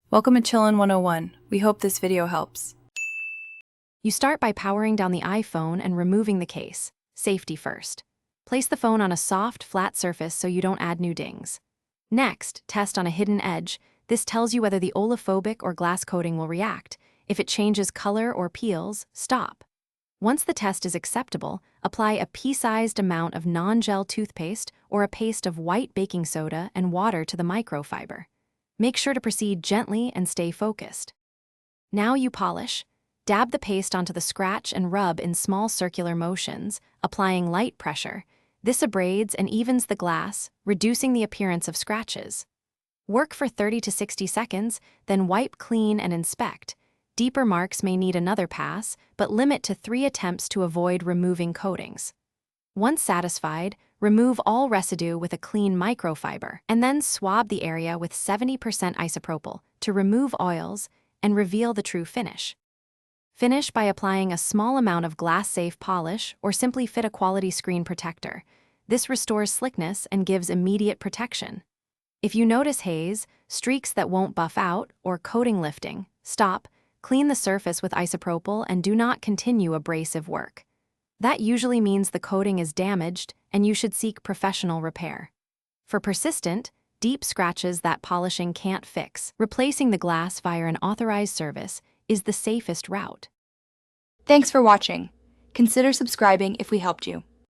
Welcome to Chillin' 101. We hope this video helps. You start by powering down the iPhone and removing the case. Safety first. Place the phone on a soft, flat surface so you don't add new dings. Next, test on a hidden edge. This tells you whether the oliphobic or glass coating will react. If it changes color or peels, stop. Once the test is acceptable, apply a pea-sized amount of non-gel toothpaste or a paste of white baking soda and water to the microfiber. Make sure to proceed gently and stay focused. Now you polish. Dab the paste onto the scratch and rub in small circular motions, applying light pressure. This abrades and evens the glass, reducing the appearance of scratches. Work for 30 to 60 seconds, then wipe clean and inspect. Deeper marks may need another pass, but limit to 3 attempts to avoid removing coatings. Once satisfied, remove all residue with a clean microfiber, and then swab the area with 70% isopropyl to remove oils and reveal the true finish. Finish by applying a small amount of glass-safe polish or simply fit a quality screen protector. This restores slickness and gives immediate protection. If you notice haze, streaks that won't buff out, or coating lifting, stop, clean the surface with isopropyl and do not continue abrasive work. That usually means the coating is damaged and you should seek professional repair. For persistent, deep scratches that polishing can't fix, replacing the glass via an authorized service is the safest route. Thanks for watching. Consider subscribing if we helped you.